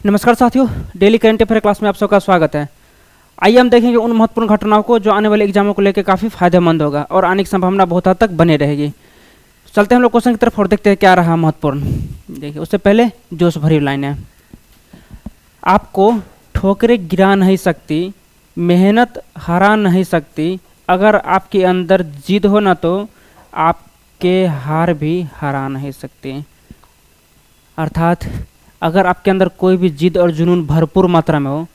नमस्कार साथियों, daily current affair class में आप सबका स्वागत है। आइए हम देखेंगे उन महत्वपूर्ण घटनाओं को जो आने वाले एग्जामों को लेकर काफ़ी फायदेमंद होगा और आने की संभावना बहुत हद तक बने रहेगी। चलते हैं हम लोग क्वेश्चन की तरफ और देखते हैं क्या रहा महत्वपूर्ण। देखिए, उससे पहले जोश भरी लाइन है। आपको ठोकरें गिरा नहीं सकती, मेहनत हरा नहीं सकती, अगर आपके अंदर जिद हो ना तो आपके हार भी हरा नहीं सकती। अर्थात अगर आपके अंदर कोई भी जिद और जुनून भरपूर मात्रा में हो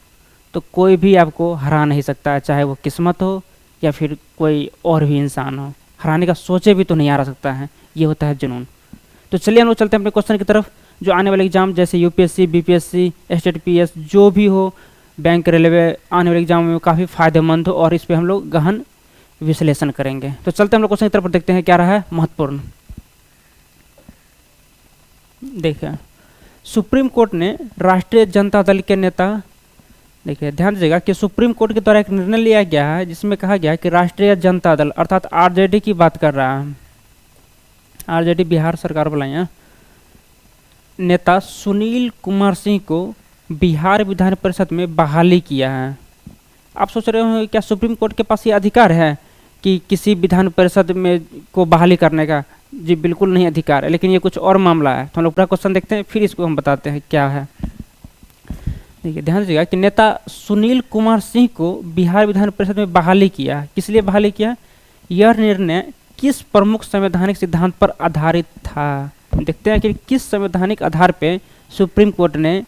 तो कोई भी आपको हरा नहीं सकता है, चाहे वो किस्मत हो या फिर कोई और भी इंसान हो। हराने का सोचे भी तो नहीं हरा सकता है, ये होता है जुनून। तो चलिए हम लोग चलते हैं अपने क्वेश्चन की तरफ। जो आने वाले एग्जाम जैसे यूपीएससी, बीपीएससी, स्टेट पीएस जो भी हो, बैंक, रेलवे, आने वाले एग्जाम में काफ़ी फायदेमंद हो और इस पर हम लोग गहन विश्लेषण करेंगे। तो चलते हैं हम लोग क्वेश्चन की तरफ देखते हैं क्या रहा है महत्वपूर्ण। देखिए, सुप्रीम कोर्ट ने राष्ट्रीय जनता दल के नेता, देखिए ध्यान दीजिएगा कि सुप्रीम कोर्ट के द्वारा एक निर्णय लिया गया है जिसमें कहा गया है कि राष्ट्रीय जनता दल अर्थात आरजेडी की बात कर रहा है, आरजेडी बिहार सरकार बुलाया, नेता सुनील कुमार सिंह को बिहार विधान परिषद में बहाली किया है। आप सोच रहे हो क्या सुप्रीम कोर्ट के पास ये अधिकार है कि किसी विधान परिषद में को बहाली करने का? जी बिल्कुल नहीं अधिकार है, लेकिन ये कुछ और मामला है। तो हम लोग पूरा क्वेश्चन देखते हैं, फिर इसको हम बताते हैं क्या है। देखिए ध्यान दीजिएगा कि नेता सुनील कुमार सिंह को बिहार विधान परिषद में बहाली किया। किस लिए बहाली किया? यह निर्णय किस प्रमुख संवैधानिक सिद्धांत पर आधारित था? देखते हैं कि किस संवैधानिक आधार पे सुप्रीम कोर्ट ने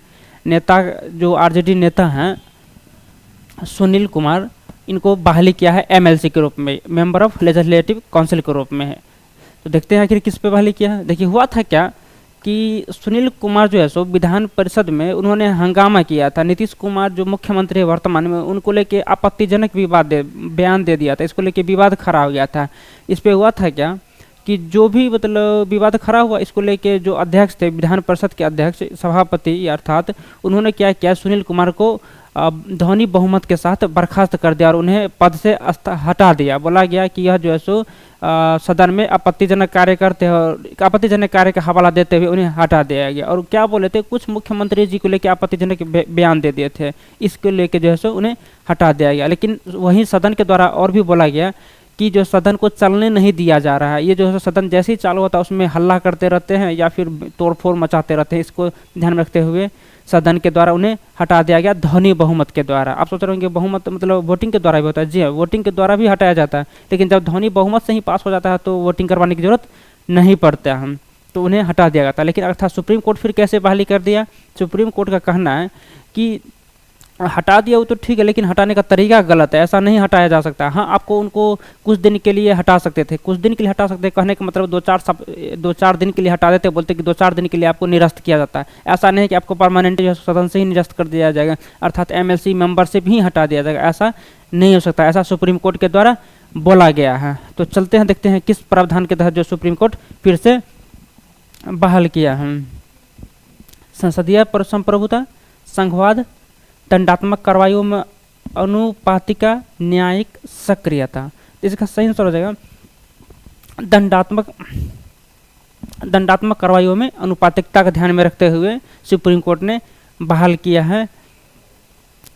नेता, जो आरजेडी नेता हैं सुनील कुमार, इनको बहाली किया है एमएलसी के रूप में, मेंबर ऑफ लेजिस्लेटिव काउंसिल के रूप में है। तो देखते हैं आखिर किस पे बहाली किया है। देखिए हुआ था क्या कि सुनील कुमार जो है सो विधान परिषद में उन्होंने हंगामा किया था। नीतीश कुमार जो मुख्यमंत्री है वर्तमान में, उनको लेके आपत्तिजनक बयान दे दिया था। इसको लेके विवाद खड़ा हो गया था। इस पे हुआ था क्या कि जो भी मतलब विवाद खड़ा हुआ, इसको लेके जो अध्यक्ष थे विधान परिषद के अध्यक्ष, सभापति अर्थात, उन्होंने क्या किया, सुनील कुमार को ध्वनि बहुमत के साथ बर्खास्त कर दिया और उन्हें पद से हटा दिया। बोला गया कि यह जो है सो सदन में आपत्तिजनक कार्य करते हैं और आपत्तिजनक कार्य का हवाला देते हुए उन्हें हटा दिया गया। और क्या बोले थे, कुछ मुख्यमंत्री जी को लेकर आपत्तिजनक बयान दे दिए थे, इसको लेके जो है सो उन्हें हटा दिया गया। लेकिन वहीं सदन के द्वारा और भी बोला गया कि जो सदन को चलने नहीं दिया जा रहा है, ये जो है सदन जैसे ही चालू होता है उसमें हल्ला करते रहते हैं या फिर तोड़फोड़ मचाते रहते हैं। इसको ध्यान में रखते हुए सदन के द्वारा उन्हें हटा दिया गया ध्वनि बहुमत के द्वारा। आप सोच रहे होंगे बहुमत मतलब वोटिंग के द्वारा भी होता है। जी हाँ, वोटिंग के द्वारा भी हटाया जाता है, लेकिन जब ध्वनि बहुमत से ही पास हो जाता है तो वोटिंग करवाने की जरूरत नहीं पड़ता है, तो उन्हें हटा दिया गया था। लेकिन अर्थात सुप्रीम कोर्ट फिर कैसे बहाली कर दिया? सुप्रीम कोर्ट का कहना है कि हटा दिया वो तो ठीक है, लेकिन हटाने का तरीका गलत है, ऐसा नहीं हटाया जा सकता। हाँ, आपको उनको कुछ दिन के लिए हटा सकते थे, कुछ दिन के लिए हटा सकते, कहने का मतलब 2-4 दिन के लिए हटा देते, बोलते कि 2-4 दिन के लिए आपको निरस्त किया जाता है। ऐसा नहीं कि आपको परमानेंट जो सदन से ही निरस्त कर दिया जाएगा, अर्थात एमएलसी मेंबरशिप ही हटा दिया जाएगा, ऐसा नहीं हो सकता। ऐसा सुप्रीम कोर्ट के द्वारा बोला गया है। तो चलते हैं देखते हैं किस प्रावधान के तहत जो सुप्रीम कोर्ट फिर से बहाल किया है। संसदीय संप्रभुता, संघवाद, दंडात्मक कार्रवाइयों में अनुपातिका, न्यायिक सक्रियता। इसका सही आंसर हो जाएगा दंडात्मक कार्रवाइयों में अनुपातिकता का ध्यान में रखते हुए सुप्रीम कोर्ट ने बहाल किया है,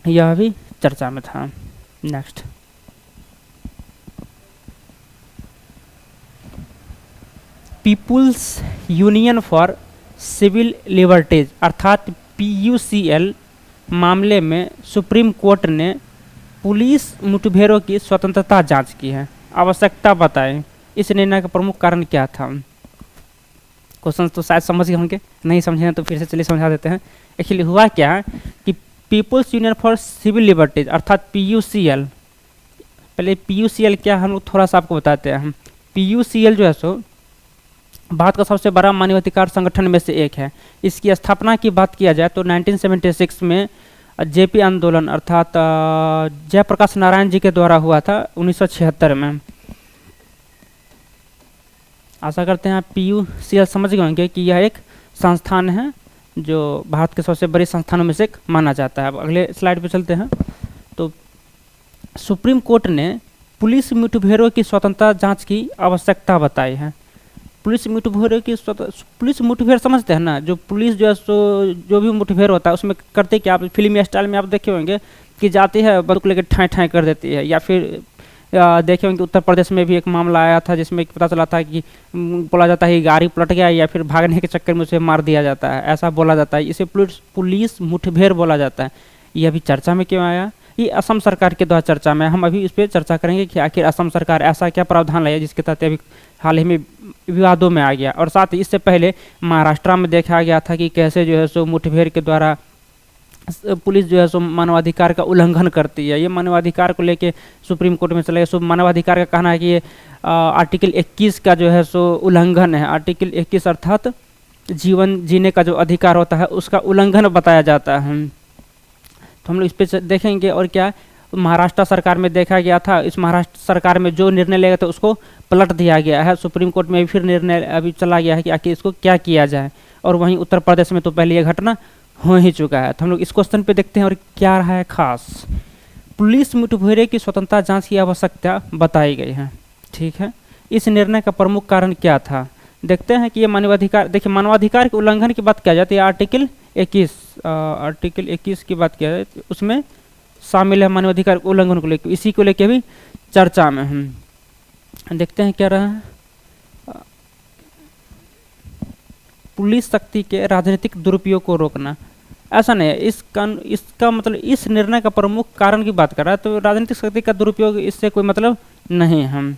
यह भी चर्चा में था। Next, People's Union for Civil Liberties अर्थात पीयूसीएल मामले में सुप्रीम कोर्ट ने पुलिस मुठभेड़ों की स्वतंत्रता जांच की है। आवश्यकता बताएं, इस निर्णय का प्रमुख कारण क्या था? क्वेश्चन तो शायद समझ गए होंगे, नहीं समझे हैं तो फिर से चलिए समझा देते हैं। एक्चुअली हुआ क्या कि People's Union for Civil Liberties अर्थात पीयूसीएल, पहले पीयूसीएल क्या हम लोग थोड़ा सा आपको बताते हैं। पीयूसीएल जो है सो भारत का सबसे बड़ा मानवाधिकार संगठन में से एक है। इसकी स्थापना की बात किया जाए तो 1976 में जेपी आंदोलन अर्थात जयप्रकाश नारायण जी के द्वारा हुआ था 1976 में। आशा करते हैं आप पीयूसीएल समझ गए होंगे कि यह एक संस्थान है जो भारत के सबसे बड़े संस्थानों में से एक माना जाता है। अब अगले स्लाइड पे चलते हैं। तो सुप्रीम कोर्ट ने पुलिस मुठभेड़ों की स्वतंत्रता जांच की आवश्यकता बताई है। पुलिस मुठभेड़ की पुलिस मुठभेड़ समझते हैं ना, जो पुलिस जो है सो जो भी मुठभेड़ होता है उसमें करते क्या, आप फिल्मी स्टाइल में आप देखे होंगे कि जाती है बंदूक लेकर ठाई ठाई कर देती है। या फिर देखे होंगे उत्तर प्रदेश में भी एक मामला आया था जिसमें पता चला था कि बोला जाता है कि गाड़ी पलट गया या फिर भागने के चक्कर में उसे मार दिया जाता है, ऐसा बोला जाता है। इसे पुलिस मुठभेड़ बोला जाता है। ये अभी चर्चा में क्यों आया? ये असम सरकार के द्वारा चर्चा में, हम अभी इस पर चर्चा करेंगे कि आखिर असम सरकार ऐसा क्या प्रावधान लाया जिसके तहत अभी हाल ही में विवादों में आ गया। और साथ ही इससे पहले महाराष्ट्र में देखा गया था कि कैसे जो है सो मुठभेड़ के द्वारा पुलिस जो है सो मानवाधिकार का उल्लंघन करती है। ये मानवाधिकार को लेके सुप्रीम कोर्ट में चला गया। सो मानवाधिकार का कहना है कि ये आर्टिकल 21 का जो है सो उल्लंघन है। आर्टिकल 21 अर्थात जीवन जीने का जो अधिकार होता है उसका उल्लंघन बताया जाता है। तो हम लोग इस पर देखेंगे। और क्या महाराष्ट्र सरकार में देखा गया था, इस महाराष्ट्र सरकार में जो निर्णय लिया था उसको पलट दिया गया है। सुप्रीम कोर्ट में फिर निर्णय अभी चला गया है कि आखिर इसको क्या किया जाए। और वहीं उत्तर प्रदेश में तो पहले यह घटना हो ही चुका है। तो हम लोग इस क्वेश्चन पे देखते हैं और क्या रहा है खास। पुलिस मुठभेड़ की स्वतंत्रता जांच की आवश्यकता बताई गई है। ठीक है, इस निर्णय का प्रमुख कारण क्या था? देखते हैं कि ये मानवाधिकार, देखिए मानवाधिकार के उल्लंघन की बात किया जाती है आर्टिकल 21 की बात किया जाए तो उसमें शामिल है मानवाधिकार उल्लंघन को लेकर। इसी को लेकर भी चर्चा में हम देखते हैं क्या रहा है। पुलिस शक्ति के राजनीतिक दुरुपयोग को रोकना, ऐसा नहीं है। इसका मतलब इस निर्णय का प्रमुख कारण की बात कर रहा है, तो राजनीतिक शक्ति का दुरुपयोग इससे कोई मतलब नहीं। हम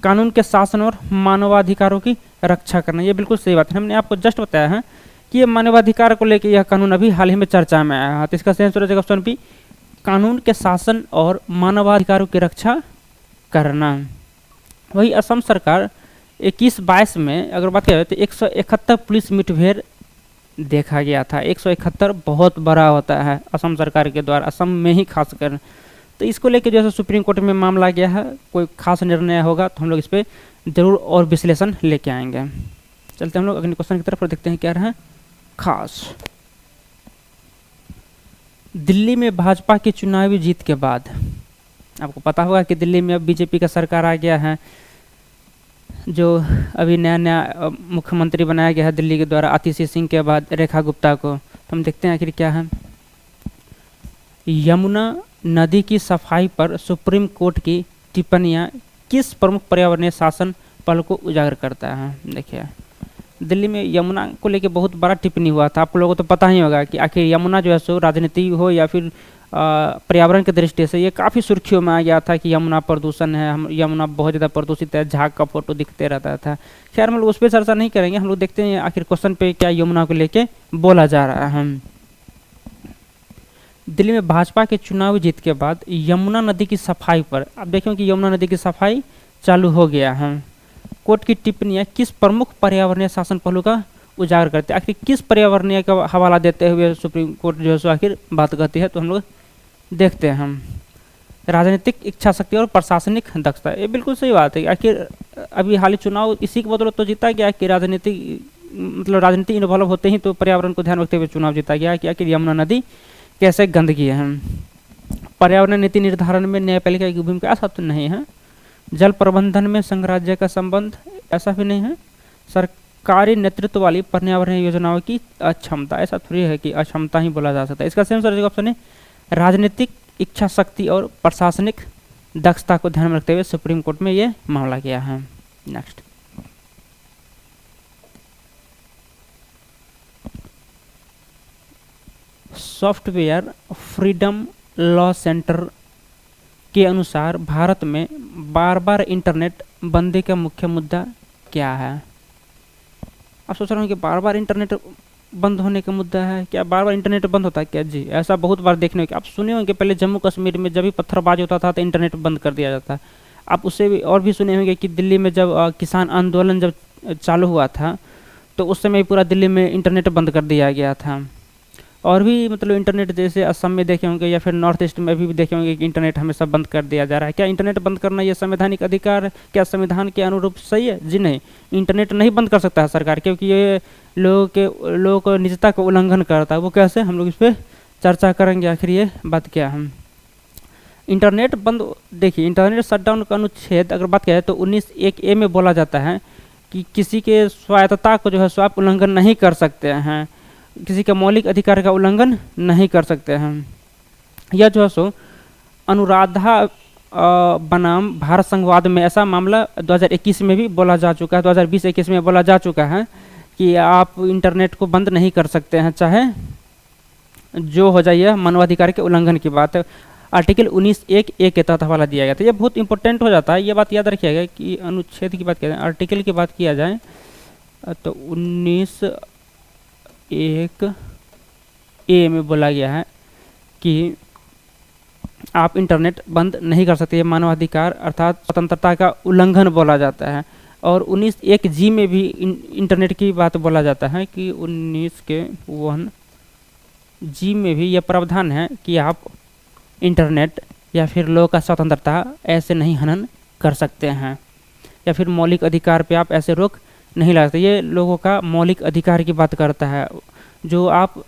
कानून के शासन और मानवाधिकारों की रक्षा करना, ये बिल्कुल सही बात है। हमने आपको जस्ट बताया है कि ये मानवाधिकार को लेकर यह कानून अभी हाल ही में चर्चा में आया है। तो इसका सही आंसर हो जाएगा ऑप्शन बी, कानून के शासन और मानवाधिकारों की रक्षा करना। वही असम सरकार 21-22 में अगर बात करें तो 171 पुलिस मुठभेड़ देखा गया था। 171 बहुत बड़ा होता है असम सरकार के द्वारा, असम में ही खासकर। तो इसको लेकर जैसे सुप्रीम कोर्ट में मामला गया है, कोई खास निर्णय होगा तो हम लोग इस पर जरूर और विश्लेषण लेके आएंगे। चलते हम लोग अगले क्वेश्चन की तरफ और देखते हैं क्या रहा खास। दिल्ली में भाजपा की चुनावी जीत के बाद आपको पता होगा कि दिल्ली में अब बीजेपी का सरकार आ गया है। जो अभी नया मुख्यमंत्री बनाया गया है दिल्ली के द्वारा आतिशी सिंह के बाद रेखा गुप्ता को। तो हम देखते हैं आखिर क्या है। यमुना नदी की सफाई पर सुप्रीम कोर्ट की टिप्पणियां किस प्रमुख पर्यावरणीय शासन पहलू को उजागर करता है? देखिए दिल्ली में यमुना को लेकर बहुत बड़ा टिप्पणी हुआ था। आप लोगों को तो पता ही होगा कि आखिर यमुना जो है सो राजनीति हो या फिर पर्यावरण की दृष्टि से ये काफ़ी सुर्खियों में आ गया था कि यमुना प्रदूषण है, हम यमुना बहुत ज़्यादा प्रदूषित है, झाग का फोटो दिखते रहता था। खैर हम लोग उस पर चर्चा नहीं करेंगे, हम लोग देखते हैं आखिर क्वेश्चन पे क्या यमुना को लेके बोला जा रहा है। दिल्ली में भाजपा के चुनावी जीत के बाद यमुना नदी की सफाई पर आप देखें कि यमुना नदी की सफाई चालू हो गया है। कोर्ट की टिप्पणियां किस प्रमुख पर्यावरणीय शासन पहलू का उजागर करते हैं? आखिर किस पर्यावरणीय का हवाला देते हुए सुप्रीम कोर्ट जो है सो आखिर बात करती है? तो हम लोग देखते हैं हम राजनीतिक इच्छा शक्ति और प्रशासनिक दक्षता। ये बिल्कुल सही बात है। आखिर अभी हाल ही चुनाव इसी के बदौलत तो जीता गया कि राजनीति मतलब राजनीति इन्वॉल्व होते ही तो पर्यावरण को ध्यान रखते हुए चुनाव जीता गया कि आखिर यमुना नदी कैसे गंदगी है। पर्यावरण नीति निर्धारण में न्यायपालिका की भूमिका ऐसा तो नहीं है। जल प्रबंधन में संघ राज्य का संबंध ऐसा भी नहीं है। सरकारी नेतृत्व वाली पर्यावरण योजनाओं की अक्षमता, ऐसा थोड़ी है कि अक्षमता ही बोला जा सकता है। इसका सही आंसर ऑप्शन है राजनीतिक इच्छा शक्ति और प्रशासनिक दक्षता को ध्यान में रखते हुए सुप्रीम कोर्ट में ये मामला गया है। Next software freedom law centre के अनुसार भारत में बार बार इंटरनेट बंदी का मुख्य मुद्दा क्या है? आप सोच रहे हो कि बार बार इंटरनेट बंद होने का मुद्दा है क्या? बार बार इंटरनेट बंद होता है क्या? जी ऐसा बहुत बार देखने को आप सुने होंगे। पहले जम्मू कश्मीर में जब भी पत्थरबाजी होता था तो इंटरनेट बंद कर दिया जाता है। आप उससे भी और भी सुने होंगे कि दिल्ली में जब किसान आंदोलन जब चालू हुआ था तो उस समय पूरा दिल्ली में इंटरनेट बंद कर दिया गया था। और भी मतलब इंटरनेट जैसे असम में देखे होंगे या फिर नॉर्थ ईस्ट में भी देखे होंगे कि इंटरनेट हमेशा बंद कर दिया जा रहा है। क्या इंटरनेट बंद करना ये संवैधानिक अधिकार क्या संविधान के अनुरूप सही है? जी नहीं, इंटरनेट नहीं बंद कर सकता है सरकार, क्योंकि ये लोगों को निजता का उल्लंघन करता है। वो कैसे, हम लोग इस पर चर्चा करेंगे आखिर ये बात क्या है। इंटरनेट बंद, देखिए इंटरनेट शटडाउन का अनुच्छेद अगर बात करें तो 19(1)(a) में बोला जाता है कि किसी के स्वायत्तता को जो है सो आप उल्लंघन नहीं कर सकते हैं, किसी के मौलिक अधिकार का उल्लंघन नहीं कर सकते हैं। यह जो है सो अनुराधा बनाम भारत संघवाद में ऐसा मामला 2021 में भी बोला जा चुका है, 2020-21 में बोला जा चुका है कि आप इंटरनेट को बंद नहीं कर सकते हैं, चाहे जो हो जाए। यह मानवाधिकार के उल्लंघन की बात है। आर्टिकल 19(1)(a) के तहत हवाला दिया गया था। यह बहुत इंपॉर्टेंट हो जाता है, ये बात याद रखिएगा कि अनुच्छेद की बात किया जाए, आर्टिकल की बात किया जाए तो 19(1)(a) में बोला गया है कि आप इंटरनेट बंद नहीं कर सकते। ये मानवाधिकार अर्थात स्वतंत्रता का उल्लंघन बोला जाता है। और 19(1)(g) में भी इंटरनेट की बात बोला जाता है कि 19(1)(g) में भी यह प्रावधान है कि आप इंटरनेट या फिर लोक का स्वतंत्रता ऐसे नहीं हनन कर सकते हैं, या फिर मौलिक अधिकार पे आप ऐसे रोक नहीं लगा सकते। ये लोगों का मौलिक अधिकार की बात करता है, जो आप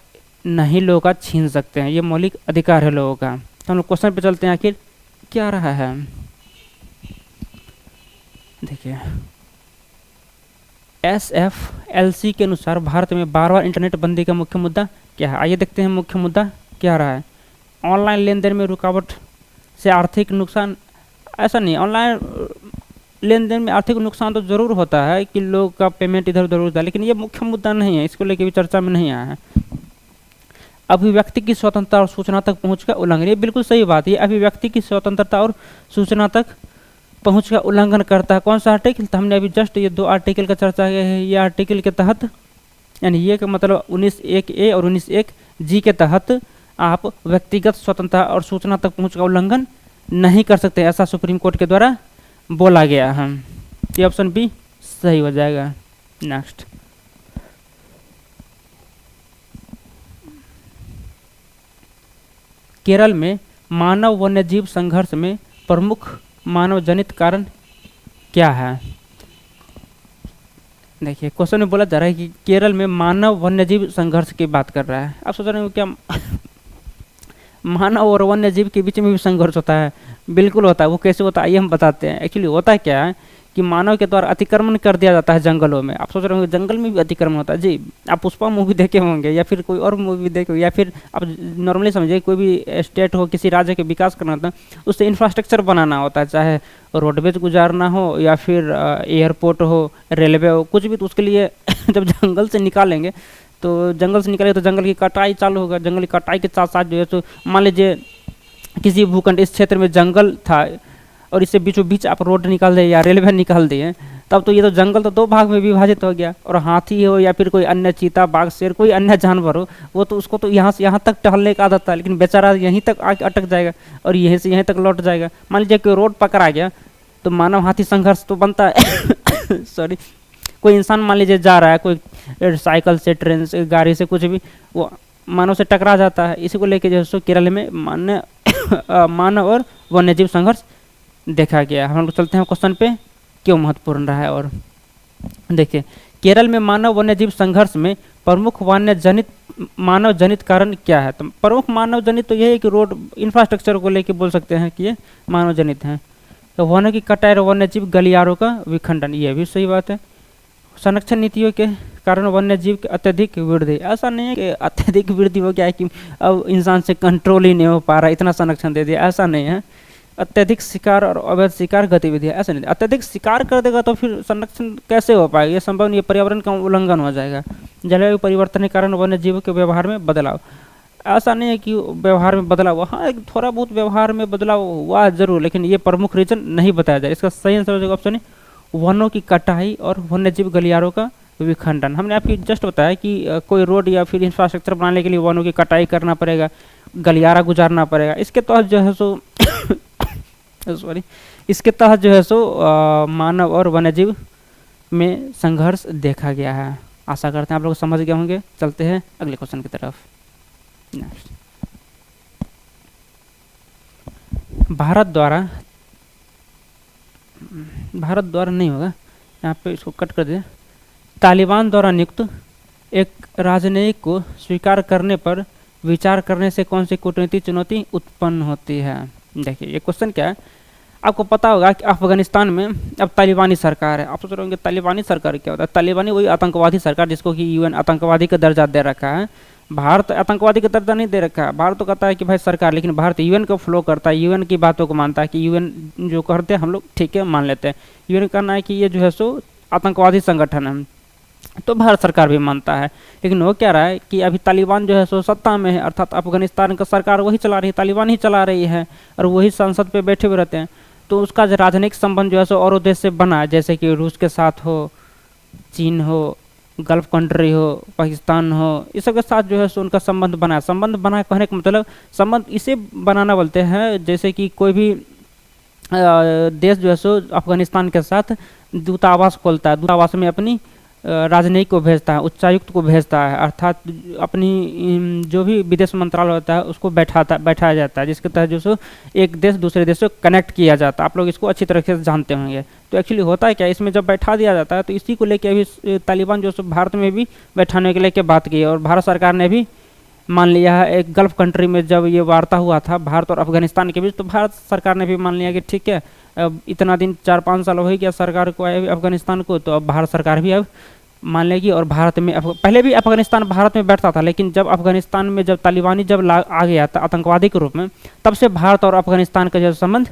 नहीं लोगों का छीन सकते हैं, ये मौलिक अधिकार है लोगों का। तो हम लोग क्वेश्चन पे चलते हैं, आखिर क्या रहा है। देखिए, SFLC के अनुसार भारत में बार-बार इंटरनेट बंदी का मुख्य मुद्दा क्या है। आइए देखते हैं मुख्य मुद्दा क्या रहा है। ऑनलाइन लेन देन में रुकावट से आर्थिक नुकसान। ऐसा नहीं, ऑनलाइन लेन देन में आर्थिक नुकसान तो जरूर होता है कि लोग का पेमेंट इधर उधर होता है, लेकिन ये मुख्य मुद्दा नहीं है, इसको लेकर भी चर्चा में नहीं आया है। अभिव्यक्ति की स्वतंत्रता और सूचना तक पहुंच का उल्लंघन, ये बिल्कुल सही बात है। अभिव्यक्ति की स्वतंत्रता और सूचना तक पहुंच का उल्लंघन करता है। कौन सा आर्टिकल? तो हमने अभी जस्ट ये 2 आर्टिकल का चर्चा किया है। ये आर्टिकल के तहत, यानी ये का मतलब 19(1)(a) और 19(1)(g) के तहत आप व्यक्तिगत स्वतंत्रता और सूचना तक पहुंच का उल्लंघन नहीं कर सकते, ऐसा सुप्रीम कोर्ट के द्वारा बोला गया है। ये ऑप्शन बी सही हो जाएगा। नेक्स्ट, केरल में मानव वन्यजीव संघर्ष में प्रमुख मानव जनित कारण क्या है। देखिए, क्वेश्चन में बोला जा रहा है कि केरल में मानव वन्यजीव संघर्ष की बात कर रहा है। आप सोच रहे हो क्या मानव और वन्यजीव के बीच में भी संघर्ष होता है? बिल्कुल होता है। वो कैसे होता है आइए हम बताते हैं। एक्चुअली होता क्या है कि मानव के द्वारा अतिक्रमण कर दिया जाता है जंगलों में। आप सोच रहे होंगे जंगल में भी अतिक्रमण होता है? जी, आप पुष्पा मूवी देखे होंगे या फिर कोई और मूवी देखे, या फिर आप नॉर्मली समझिए कोई भी स्टेट हो, किसी राज्य के विकास करना होता है, उससे इंफ्रास्ट्रक्चर बनाना होता है, चाहे रोडवेज गुजारना हो या फिर एयरपोर्ट हो, रेलवे हो, कुछ भी। तो उसके लिए जब जंगल से निकालेंगे तो जंगल से निकाले तो जंगल की कटाई चालू होगा। जंगल की कटाई के साथ साथ जो है तो मान लीजिए किसी भूखंड इस क्षेत्र में जंगल था और इससे बीचों बीच आप रोड निकाल दें या रेलवे निकाल दिए, तब तो ये तो जंगल तो 2 भाग में विभाजित हो गया। और हाथी हो या फिर कोई अन्य चीता, बाघ, शेर, कोई अन्य जानवर हो, वो तो उसको तो यहाँ से यहाँ तक टहलने का आदत था, लेकिन बेचारा यहीं तक आके अटक जाएगा और यहीं से यहीं तक लौट जाएगा। मान लीजिए कि रोड पकड़ा गया तो मानव हाथी संघर्ष तो बनता है। सॉरी, कोई इंसान मान लीजिए जा रहा है, कोई साइकिल से, ट्रेन से, गाड़ी से, कुछ भी, वो मानव से टकरा जाता है। इसी को लेकर जो है केरल में मानव और वन्यजीव संघर्ष देखा गया। हम लोग चलते हैं क्वेश्चन पे, क्यों महत्वपूर्ण रहा है। और देखिए, केरल में मानव वन्यजीव संघर्ष में प्रमुख मानव जनित कारण क्या है। तो प्रमुख मानव जनित तो यह है कि रोड इंफ्रास्ट्रक्चर को लेकर बोल सकते हैं कि ये मानव जनित हैं। तो वनों की कटाई और वन्यजीव गलियारों का विखंडन, ये भी सही बात है। संरक्षण नीतियों के कारण वन्यजीव की अत्यधिक वृद्धि, ऐसा नहीं है कि अत्यधिक वृद्धि हो गया है कि अब इंसान से कंट्रोल ही नहीं हो पा रहा, इतना संरक्षण दे दिया, ऐसा नहीं है। अत्यधिक शिकार और अवैध शिकार गतिविधियाँ, ऐसा नहीं। अत्यधिक शिकार कर देगा तो फिर संरक्षण कैसे हो पाएगा, ये संभव नहीं है, पर्यावरण का उल्लंघन हो जाएगा। जलवायु परिवर्तन के कारण वन्यजीवों के व्यवहार में बदलाव, ऐसा नहीं है कि व्यवहार में बदलाव, हाँ एक थोड़ा बहुत व्यवहार में बदलाव हुआ जरूर, लेकिन ये प्रमुख रीजन नहीं बताया जाए। इसका सही आंसर ऑप्शन है वनों की कटाई और वन्यजीव गलियारों का विखंडन। हमने आपको जस्ट बताया कि कोई रोड या फिर इंफ्रास्ट्रक्चर बनाने के लिए वनों की कटाई करना पड़ेगा, गलियारा गुजारना पड़ेगा। इसके तहत जो है सो सॉरी, इसके तहत जो है सो मानव और वन्यजीव में संघर्ष देखा गया है। आशा करते हैं आप लोग समझ गए होंगे। चलते हैं अगले क्वेश्चन की तरफ। नेक्स्ट, भारत द्वारा नहीं होगा, यहाँ पे इसको कट कर दिया। तालिबान द्वारा नियुक्त एक राजनयिक को स्वीकार करने पर विचार करने से कौन सी कूटनीतिक चुनौती उत्पन्न होती है। देखिए, ये क्वेश्चन क्या है। आपको पता होगा कि अफगानिस्तान में अब तालिबानी सरकार है। आप सोच रहे होंगे तालिबानी सरकार क्या होता है? तालिबानी वही आतंकवादी सरकार जिसको कि यूएन आतंकवादी का दर्जा दे रखा है। भारत आतंकवादी का दर्जा नहीं दे रखा है। भारत तो कहता है कि भाई सरकार, लेकिन भारत यूएन को फॉलो करता है, यूएन की बातों को मानता है कि यूएन जो करते हैं हम लोग ठीक है मान लेते हैं। यूएन का कहना है कि ये जो है सो आतंकवादी संगठन है, तो भारत सरकार भी मानता है। लेकिन वो क्या रहा है कि अभी तालिबान जो है सो सत्ता में है, अर्थात अफगानिस्तान का सरकार वही चला रही है, तालिबान ही चला रही है, और वही संसद पे बैठे हुए रहते हैं। तो उसका जो राजनयिक संबंध जो है सो और देश से बना है, जैसे कि रूस के साथ हो, चीन हो, गल्फ कंट्री हो, पाकिस्तान हो, इस सब के साथ जो है सो उनका संबंध बना है। संबंध बना है कहने का मतलब संबंध इसे बनाना बोलते हैं जैसे कि कोई भी देश जो है सो अफगानिस्तान के साथ दूतावास खोलता है, दूतावास में अपनी राजनयिक को भेजता है, उच्चायुक्त को भेजता है, अर्थात अपनी जो भी विदेश मंत्रालय होता है उसको बैठाया जाता है, जिसके तहत जो सो एक देश दूसरे देश से कनेक्ट किया जाता है। आप लोग इसको अच्छी तरीके से जानते होंगे। तो एक्चुअली होता है क्या, इसमें जब बैठा दिया जाता है तो इसी को लेकर अभी तालिबान जो सो भारत में भी बैठाने के लेके बात की है, और भारत सरकार ने भी मान लिया है। एक गल्फ कंट्री में जब ये वार्ता हुआ था भारत और अफगानिस्तान के बीच, तो भारत सरकार ने भी मान लिया कि ठीक है, अब इतना दिन 4-5 साल हो ही गया सरकार को अफगानिस्तान को, तो अब भारत सरकार भी अब मान लेगी। और भारत में पहले भी अफगानिस्तान भारत में बैठता था, लेकिन जब अफगानिस्तान में जब तालिबानी जब आ गया था आतंकवादी के रूप में, तब से भारत और अफगानिस्तान का जो संबंध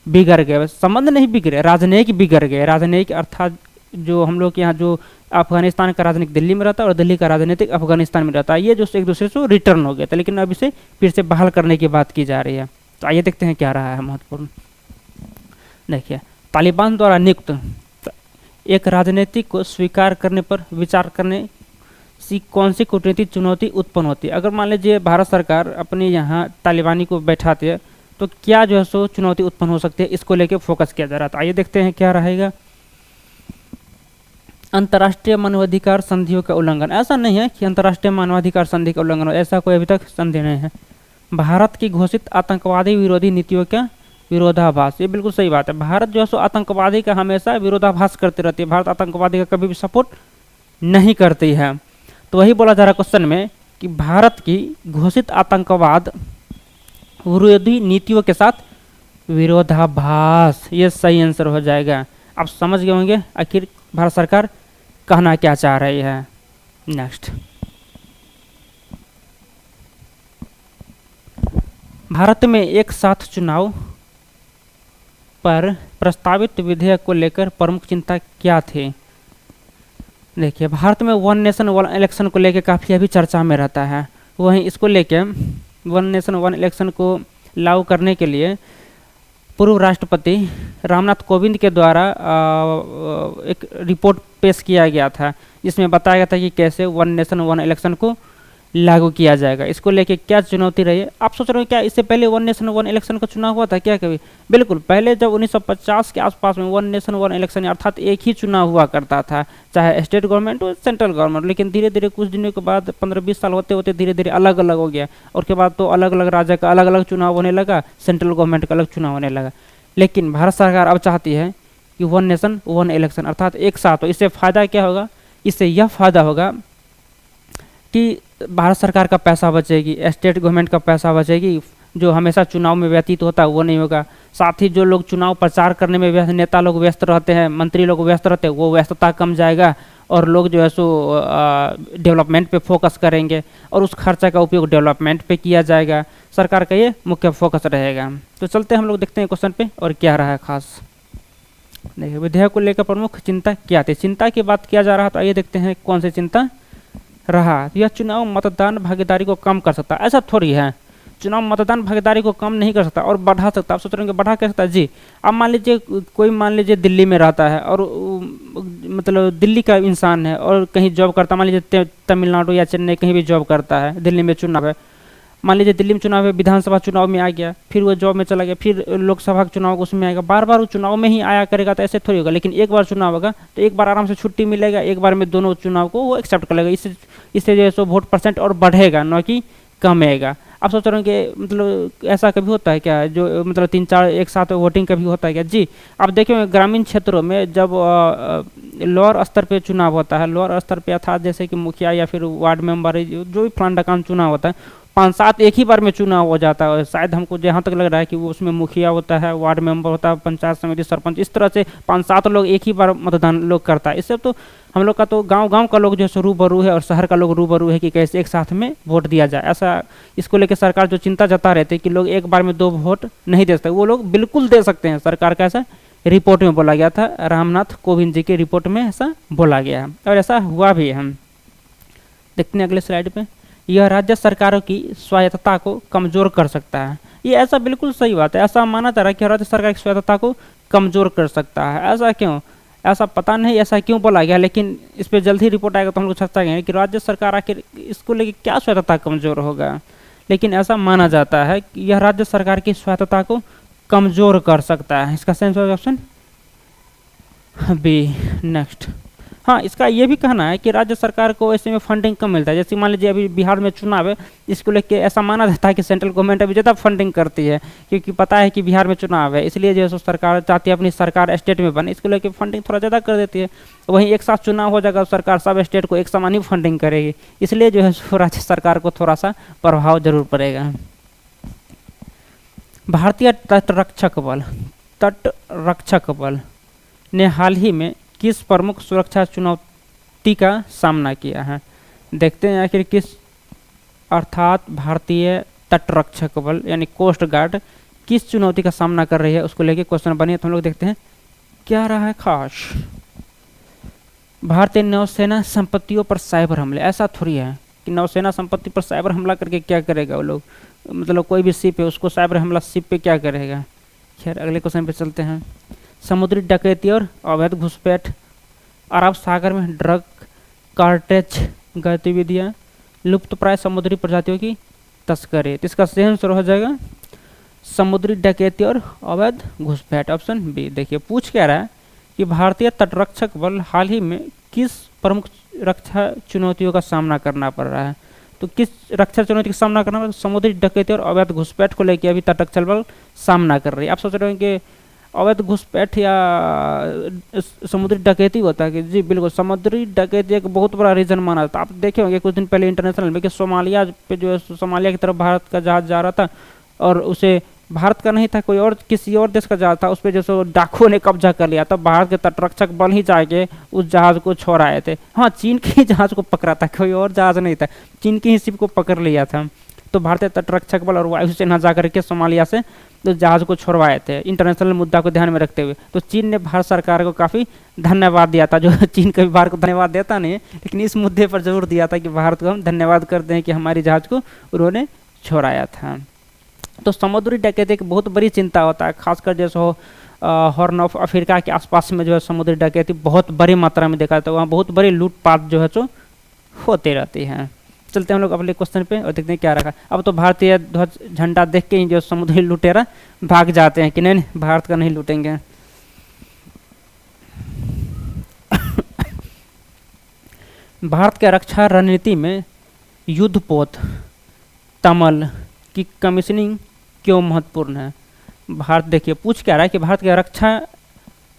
बिगड़ गए। संबंध नहीं बिगड़े, राजनयिक बिगड़ गए। राजनयिक अर्थात जो हम लोग के यहाँ जो अफगानिस्तान का राजनीतिक दिल्ली में रहता है और दिल्ली का राजनीतिक अफगानिस्तान में रहता है, ये जो एक दूसरे से रिटर्न हो गया था, लेकिन अब इसे फिर से बहाल करने की बात की जा रही है। तो आइए देखते हैं क्या रहा है महत्वपूर्ण। देखिए, तालिबान द्वारा नियुक्त एक राजनीतिक को स्वीकार करने पर विचार करने सी कौन सी कूटनीतिक चुनौती उत्पन्न होती है। अगर मान लीजिए भारत सरकार अपने यहाँ तालिबानी को बैठाती है तो क्या जो है सो चुनौती उत्पन्न हो सकती है, इसको लेके फोकस किया जा रहा है। तो आइए देखते हैं क्या रहेगा। अंतर्राष्ट्रीय मानवाधिकार संधियों का उल्लंघन। ऐसा नहीं है कि अंतर्राष्ट्रीय मानवाधिकार संधि का उल्लंघन हो, ऐसा कोई अभी तक संधि नहीं है। भारत की घोषित आतंकवादी विरोधी नीतियों का विरोधाभास, ये बिल्कुल सही बात है। भारत जो है सो आतंकवादी का हमेशा विरोधाभास करती रहती है। भारत आतंकवादी का कभी भी सपोर्ट नहीं करती है। तो वही बोला जा रहा है क्वेश्चन में कि भारत की घोषित आतंकवाद विरोधी नीतियों के साथ विरोधाभास, ये सही आंसर हो जाएगा। आप समझ गए होंगे आखिर भारत सरकार कहना क्या चाह रही है। नेक्स्ट, भारत में एक साथ चुनाव पर प्रस्तावित विधेयक को लेकर प्रमुख चिंता क्या थी। देखिए, भारत में वन नेशन वन इलेक्शन को लेकर काफ़ी अभी चर्चा में रहता है। वहीं इसको लेकर वन नेशन वन इलेक्शन को लागू करने के लिए पूर्व राष्ट्रपति रामनाथ कोविंद के द्वारा एक रिपोर्ट पेश किया गया था, जिसमें बताया गया था कि कैसे वन नेशन वन इलेक्शन को लागू किया जाएगा। इसको लेके क्या चुनौती रही है। आप सोच रहे हो क्या इससे पहले वन नेशन वन इलेक्शन का चुनाव हुआ था क्या कभी? बिल्कुल, पहले जब 1950 के आसपास में वन नेशन वन इलेक्शन अर्थात एक ही चुनाव हुआ करता था, चाहे स्टेट गवर्नमेंट हो सेंट्रल गवर्नमेंट। लेकिन धीरे धीरे कुछ दिनों के बाद 15-20 साल होते होते धीरे धीरे अलग अलग हो गया, और के बाद तो अलग अलग राज्य का अलग अलग चुनाव होने लगा, सेंट्रल गवर्नमेंट का अलग चुनाव होने लगा। लेकिन भारत सरकार अब चाहती है कि वन नेशन वन इलेक्शन अर्थात एक साथ हो। इससे फ़ायदा क्या होगा? इससे यह फ़ायदा होगा कि भारत सरकार का पैसा बचेगी, स्टेट गवर्नमेंट का पैसा बचेगी, जो हमेशा चुनाव में व्यतीत होता है वो नहीं होगा। साथ ही जो लोग चुनाव प्रचार करने में व्यस्त, नेता लोग व्यस्त रहते हैं, मंत्री लोग व्यस्त रहते हैं, वो व्यस्तता कम जाएगा, और लोग जो है सो डेवलपमेंट पे फोकस करेंगे, और उस खर्चा का उपयोग डेवलपमेंट पे किया जाएगा। सरकार का ये मुख्य फोकस रहेगा। तो चलते हम लोग देखते हैं क्वेश्चन पे और क्या रहा है खास। देखिए, विधेयक को लेकर प्रमुख चिंता क्या थी। चिंता की बात किया जा रहा है, तो आइए देखते हैं कौन सी चिंता रहा। यह चुनाव मतदान भागीदारी को कम कर सकता है। ऐसा थोड़ी है, चुनाव मतदान भागीदारी को कम नहीं कर सकता और बढ़ा सकता। आप सोच रहे हैं बढ़ा कर सकता है जी। अब मान लीजिए कोई मान लीजिए दिल्ली में रहता है और मतलब दिल्ली का इंसान है और कहीं जॉब करता है, मान लीजिए तमिलनाडु या चेन्नई कहीं भी जॉब करता है, दिल्ली में चुनाव है, मान लीजिए दिल्ली में चुनाव है, विधानसभा चुनाव में आ गया, फिर वो जॉब में चला गया, फिर लोकसभा का चुनाव उसमें आएगा, बार बार वो चुनाव में ही आया करेगा, तो ऐसे थोड़ी होगा। लेकिन एक बार चुनाव होगा तो एक बार आराम से छुट्टी मिलेगा, एक बार में दोनों चुनाव को वो एक्सेप्ट कर लेगा। इससे जो है सो वोट परसेंट और बढ़ेगा, न कि कमेगा। आप सोच रहे हो कि मतलब ऐसा कभी होता है क्या, जो मतलब 3-4 एक साथ वोटिंग कभी होता है क्या? जी, आप देखिए ग्रामीण क्षेत्रों में जब लोअर स्तर पे चुनाव होता है, लोअर स्तर पे अर्थात जैसे कि मुखिया या फिर वार्ड मेंबर, जो भी फलान ढकान चुनाव होता है, 5-7 एक ही बार में चुनाव हो जाता है। शायद हमको जहाँ तक लग रहा है कि वो उसमें मुखिया होता है, वार्ड मेंबर होता है, पंचायत समिति, सरपंच, इस तरह से 5-7 लोग एक ही बार मतदान लोग करता है। इससे तो हम लोग का तो गांव-गांव का लोग जो है रूबरू है और शहर का लोग रूबरू है कि कैसे एक साथ में वोट दिया जाए। ऐसा इसको लेकर सरकार जो चिंता जता रहे थे कि लोग एक बार में 2 वोट नहीं दे सकते, वो लोग बिल्कुल दे सकते हैं। सरकार का ऐसा रिपोर्ट में बोला गया था, रामनाथ कोविंद जी के रिपोर्ट में ऐसा बोला गया है और ऐसा हुआ भी है। हम देखते हैं अगले स्लाइड पे। यह राज्य सरकारों की स्वायत्तता को कमजोर कर सकता है। ये ऐसा बिल्कुल सही बात है, ऐसा माना जा रहा है कि राज्य सरकार की स्वायत्तता को कमजोर कर सकता है। ऐसा क्यों, ऐसा पता नहीं ऐसा क्यों बोला गया, लेकिन इस पर जल्द ही रिपोर्ट आएगा तो हम लोग चर्चा करेंगे कि राज्य सरकार आखिर इसको लेकर क्या स्वायत्तता कमजोर होगा। लेकिन ऐसा माना जाता है कि यह राज्य सरकार की स्वायत्तता को कमजोर कर सकता है। इसका सेंस ऑप्शन बी। नेक्स्ट, हाँ, इसका ये भी कहना है कि राज्य सरकार को ऐसे में फंडिंग कम मिलता है। जैसे मान लीजिए अभी बिहार में चुनाव है, इसको लेके ऐसा माना जाता है कि सेंट्रल गवर्नमेंट अभी ज़्यादा फंडिंग करती है, क्योंकि पता है कि बिहार में चुनाव है, इसलिए जो है सो सरकार चाहती है अपनी सरकार स्टेट में बने, इसको लेके फंडिंग थोड़ा ज़्यादा कर देती है। वहीं एक साथ चुनाव हो जाएगा, सरकार सब स्टेट को एक समान ही फंडिंग करेगी, इसलिए जो है सो राज्य सरकार को थोड़ा सा प्रभाव जरूर पड़ेगा। भारतीय तटरक्षक बल ने हाल ही में किस प्रमुख सुरक्षा चुनौती का सामना किया है? देखते हैं आखिर किस, अर्थात भारतीय तटरक्षक बल यानी कोस्ट गार्ड किस चुनौती का सामना कर रही है, उसको लेके क्वेश्चन बने तो हम लोग देखते हैं क्या रहा है खास। भारतीय नौसेना संपत्तियों पर साइबर हमले। ऐसा थोड़ी है कि नौसेना संपत्ति पर साइबर हमला करके क्या करेगा वो लोग, मतलब कोई भी शिप है उसको साइबर हमला शिप पे क्या करेगा। खैर अगले क्वेश्चन पे चलते हैं। समुद्री डकैती और अवैध घुसपैठ, अरब सागर में ड्रग कार्टेज गतिविधियाँ, लुप्तप्राय समुद्री प्रजातियों की तस्करी। तो इसका सही आंसर हो जाएगा समुद्री डकैती और अवैध घुसपैठ, ऑप्शन बी। देखिए पूछ क्या रहा है कि भारतीय तटरक्षक बल हाल ही में किस प्रमुख रक्षा चुनौतियों का सामना करना पड़ रहा है। तो किस रक्षा चुनौती का सामना करना पड़, समुद्री डकैती और अवैध घुसपैठ को लेकर अभी तटरक्षक बल सामना कर रही है। आप सोच रहे हैं कि अवैध घुसपैठ या समुद्री डकैती होता है कि जी बिल्कुल, समुद्री डकैती एक बहुत बड़ा रीजन माना जाता है। आप देखे होंगे कुछ दिन पहले इंटरनेशनल में कि सोमालिया पे जो है सोमालिया की तरफ भारत का जहाज जा रहा था और उसे भारत का नहीं था, कोई और किसी और देश का जहाज था, उस पर जो डाकुओं ने कब्जा कर लिया था। भारत के तटरक्षक बल ही जाके उस जहाज को छोड़ाए थे। हाँ, चीन के ही जहाज को पकड़ा था, कोई और जहाज नहीं था, चीन की ही शिप को पकड़ लिया था। तो भारतीय तटरक्षक बल और वायुसेना जाकर के सोमालिया से तो जहाज को छोड़वाए थे, इंटरनेशनल मुद्दा को ध्यान में रखते हुए। तो चीन ने भारत सरकार को काफ़ी धन्यवाद दिया था, जो चीन कभी भारत को धन्यवाद देता नहीं है, लेकिन इस मुद्दे पर जरूर दिया था कि भारत को हम धन्यवाद करते हैं कि हमारी जहाज को उन्होंने छोड़ाया था। तो समुद्री डकैती की बहुत बड़ी चिंता होता है, खासकर जैसे हो हॉर्न ऑफ अफ्रीका के आसपास में जो है समुद्री डकैती बहुत बड़ी मात्रा में देखा जाता है, वहाँ बहुत बड़ी लूटपाट जो है सो होती रहती है। चलते हैं हम लोग अगले क्वेश्चन पे और देखते हैं क्या रखा। अब तो भारतीय ध्वज झंडा देख के ही जो समुद्री लुटेरा भाग जाते हैं कि नहीं भारत का नहीं लूटेंगे। भारत के रक्षा रणनीति में युद्धपोत तमल की कमीशनिंग क्यों महत्वपूर्ण है? भारत देखिए पूछ क्या रहा है कि भारत के रक्षा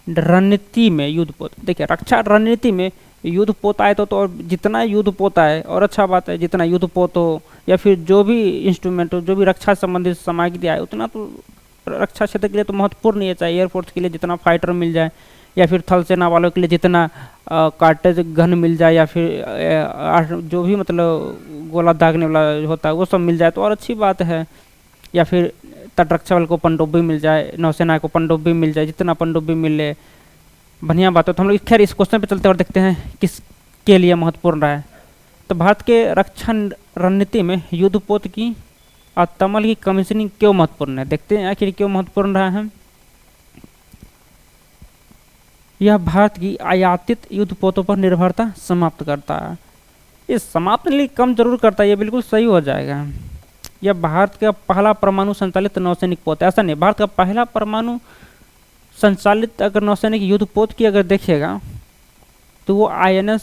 रणनीति में युद्धपोत, देखिए रक्षा रणनीति में युद्धपोत आए तो और जितना युद्धपोत आए और अच्छा बात है, जितना युद्धपोत हो या फिर जो भी इंस्ट्रूमेंट हो, जो भी रक्षा संबंधित सामग्री आए उतना तो रक्षा क्षेत्र के लिए तो महत्वपूर्ण ही है। चाहे एयरफोर्स के लिए जितना फाइटर मिल जाए या फिर थल सेना वालों के लिए जितना कार्टेज गन मिल जाए या फिर जो भी मतलब गोला दागने वाला होता है वो सब मिल जाए तो और अच्छी बात है। या फिर तटरक्षक बल को पनडुब्बी मिल जाए, नौसेना को पनडुब्बी मिल जाए, जितना पनडुब्बी मिले बढ़िया बात है। तो हम लोग खैर इस क्वेश्चन पे चलते और देखते हैं किसके लिए महत्वपूर्ण रहा है। तो भारत के रक्षा रणनीति में युद्धपोत की और तमल की कमीशनिंग क्यों महत्वपूर्ण है, देखते हैं आखिर क्यों महत्वपूर्ण रहा है। यह भारत की आयातित युद्धपोतों पर निर्भरता समाप्त करता है। ये समाप्त नहीं कम जरूर करता है, ये बिल्कुल सही हो जाएगा। यह भारत का पहला परमाणु संचालित नौसैनिक पोत, ऐसा नहीं, भारत का पहला परमाणु संचालित अगर नौसैनिक युद्धपोत की अगर देखिएगा तो वो INS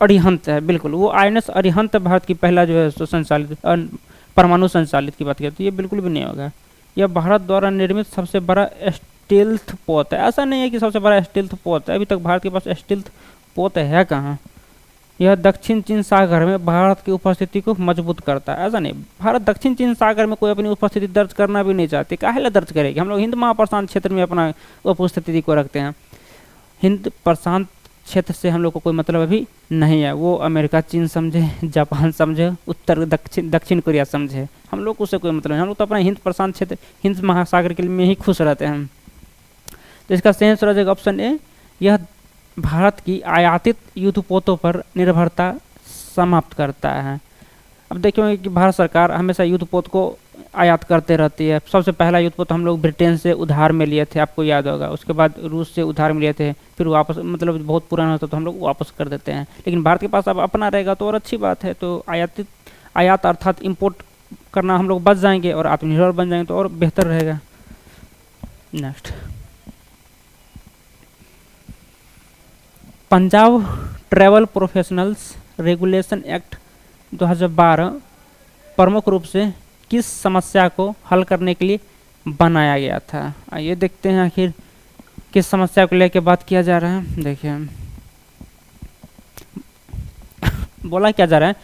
अरिहंत है। बिल्कुल वो INS अरिहंत भारत की पहला जो है संचालित परमाणु संचालित की बात करें तो ये बिल्कुल भी नहीं होगा। यह भारत द्वारा निर्मित सबसे बड़ा स्टील्थ पोत है। ऐसा नहीं है कि सबसे बड़ा स्टील्थ पोत है, अभी तक भारत के पास स्टील्थ पोत है कहाँ। यह दक्षिण चीन सागर में भारत की उपस्थिति को मजबूत करता है। ऐसा नहीं, भारत दक्षिण चीन सागर में कोई अपनी उपस्थिति दर्ज करना भी नहीं चाहती, काहे दर्ज करेगी। हम लोग हिंद महाप्रशांत क्षेत्र में अपना उपस्थिति को रखते हैं। हिंद प्रशांत क्षेत्र से हम लोग को कोई मतलब अभी नहीं है। वो अमेरिका चीन समझे, जापान समझे, उत्तर दक्षिण कोरिया समझे, हम लोग को उससे कोई मतलब नहीं। हम लोग तो अपना हिंद प्रशांत क्षेत्र, हिंद महासागर के में ही खुश रहते हैं। तो इसका सही आंसर हो जाएगा ऑप्शन ए। यह भारत की आयातित युद्धपोतों पर निर्भरता समाप्त करता है। अब देखिए कि भारत सरकार हमेशा युद्धपोत को आयात करते रहती है। सबसे पहला युद्धपोत हम लोग ब्रिटेन से उधार में लिए थे, आपको याद होगा। उसके बाद रूस से उधार में लिए थे, फिर वापस मतलब बहुत पुराना होता तो हम लोग वापस कर देते हैं। लेकिन भारत के पास अब अपना रहेगा तो और अच्छी बात है। तो आयात अर्थात इम्पोर्ट करना हम लोग बच जाएंगे और आत्मनिर्भर बन जाएंगे तो और बेहतर रहेगा। Next, Punjab travel professionals regulation act 2012 प्रमुख रूप से किस समस्या को हल करने के लिए बनाया गया था। आइए देखते हैं आखिर किस समस्या को लेकर बात किया जा रहा है। देखिए बोला क्या जा रहा है,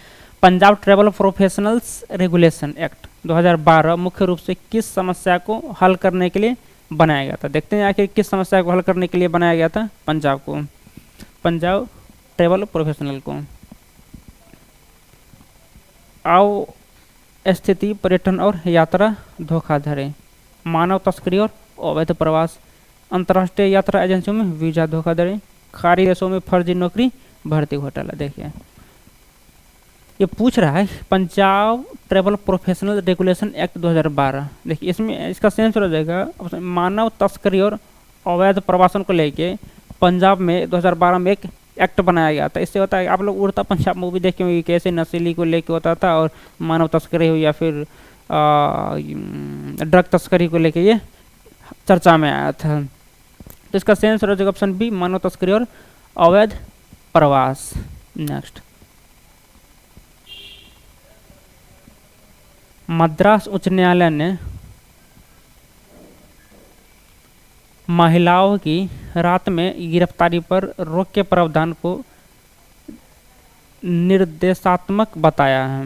Punjab travel professionals regulation act 2012 मुख्य रूप से किस समस्या को हल करने के लिए बनाया गया था। देखते हैं आखिर किस समस्या को हल करने के लिए बनाया गया था पंजाब ट्रैवल प्रोफेशनल को। आओ स्थिति, पर्यटन और यात्रा धोखाधड़ी, मानव तस्करी और अवैध प्रवास, अंतर्राष्ट्रीय यात्रा एजेंसियों में वीजा धोखाधड़ी, खाड़ी देशों में फर्जी नौकरी भर्ती घोटाला। देखिए ये पूछ रहा है Punjab travel professional regulation act 2012। देखिए इसमें इसका सेंस हो जाएगा मानव तस्करी और अवैध प्रवासन को लेके पंजाब में 2012 में एक एक्ट बनाया गया था। इससे होता है आप लोग उड़ता पंजाब मूवी देखे होंगे, कैसे नशीली को लेके होता था और मानव तस्करी हो या फिर ड्रग तस्करी को लेके ये चर्चा में आया था। तो इसका सेंस हो जाएगा ऑप्शन बी, मानव तस्करी और अवैध प्रवास। नेक्स्ट, मद्रास उच्च न्यायालय ने महिलाओं की रात में गिरफ्तारी पर रोक के प्रावधान को निर्देशात्मक बताया है,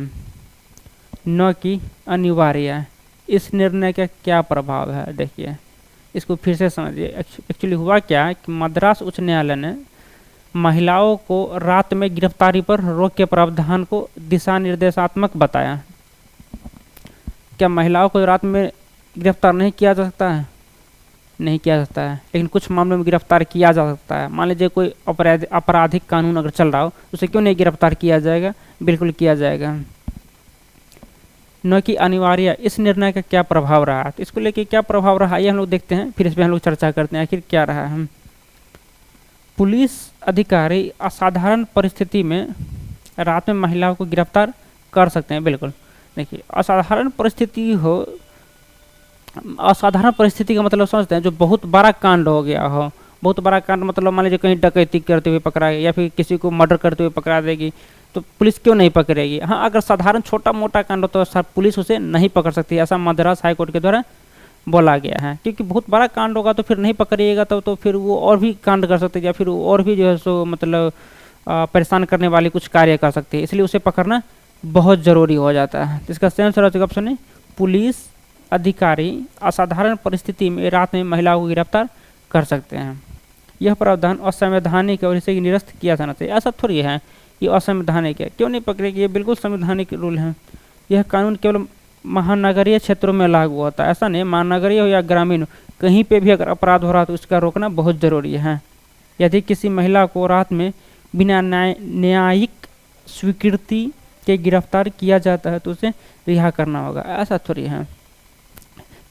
न कि अनिवार्य। इस निर्णय का क्या प्रभाव है। देखिए इसको फिर से समझिए। एक्चुअली हुआ क्या कि मद्रास उच्च न्यायालय ने महिलाओं को रात में गिरफ्तारी पर रोक के प्रावधान को दिशा निर्देशात्मक बताया। क्या महिलाओं को रात में गिरफ्तार नहीं किया जा सकता है? नहीं किया जा सकता है, लेकिन कुछ मामलों में गिरफ्तार किया जा सकता है। मान लीजिए कोई आपराधिक कानून अगर चल रहा हो, उसे क्यों नहीं गिरफ्तार किया जाएगा? बिल्कुल किया जाएगा। न कि अनिवार्य, इस निर्णय का क्या प्रभाव रहा? तो इसको लेके क्या प्रभाव रहा ये हम लोग देखते हैं, फिर इस पर हम लोग चर्चा करते हैं आखिर क्या रहा है। पुलिस अधिकारी असाधारण परिस्थिति में रात में महिलाओं को गिरफ्तार कर सकते हैं। बिल्कुल देखिए असाधारण परिस्थिति हो, असाधारण परिस्थिति का मतलब समझते हैं जो बहुत बड़ा कांड हो गया हो। बहुत बड़ा कांड मतलब मान लीजिए कहीं डकैती करते हुए पकड़ा गया या फिर किसी को मर्डर करते हुए पकड़ा देगी तो पुलिस क्यों नहीं पकड़ेगी? हाँ, अगर साधारण छोटा मोटा कांड हो तो पुलिस उसे नहीं पकड़ सकती, ऐसा मद्रास हाईकोर्ट के द्वारा बोला गया है। क्योंकि बहुत बड़ा कांड होगा तो फिर नहीं पकड़िएगा तो फिर वो और भी कांड कर सकते हैं या फिर और भी जो है सो मतलब परेशान करने वाली कुछ कार्य कर सकते हैं, इसलिए उसे पकड़ना बहुत ज़रूरी हो जाता है। इसका सही ऑप्शन है पुलिस अधिकारी असाधारण परिस्थिति में रात में महिलाओं को गिरफ्तार कर सकते हैं। यह प्रावधान असंवैधानिक और इसे निरस्त किया जाना चाहिए। ऐसा थोड़ी है ये असंवैधानिक है, क्यों नहीं पकड़ेगी? ये बिल्कुल संवैधानिक रूल है। यह कानून केवल महानगरीय क्षेत्रों में लागू होता है, ऐसा नहीं महानगरीय हो या ग्रामीण हो, कहीं पे भी अगर अपराध हो रहा है तो उसका रोकना बहुत ज़रूरी है। यदि किसी महिला को रात में बिना न्यायिक स्वीकृति के गिरफ्तार किया जाता है तो उसे रिहा करना होगा, ऐसा थोड़ी है।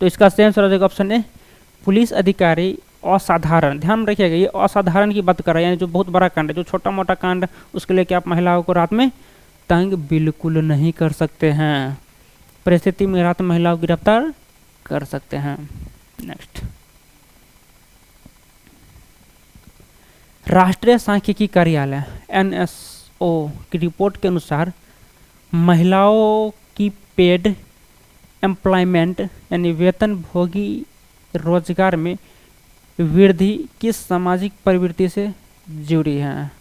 तो इसका सही ऑप्शन है पुलिस अधिकारी असाधारण। ध्यान रखिएगा ये असाधारण की बात कर रहे हैं, यानी जो बहुत बड़ा कांड है, जो छोटा मोटा कांड उसके लिए क्या आप महिलाओं को रात में तंग बिल्कुल नहीं कर सकते हैं। परिस्थिति में रात में महिलाओं को गिरफ्तार कर सकते हैं। नेक्स्ट, राष्ट्रीय सांख्यिकी कार्यालय NSO की रिपोर्ट के अनुसार महिलाओं की पेड एम्प्लॉयमेंट यानी वेतन भोगी रोजगार में वृद्धि किस सामाजिक प्रवृत्ति से जुड़ी है।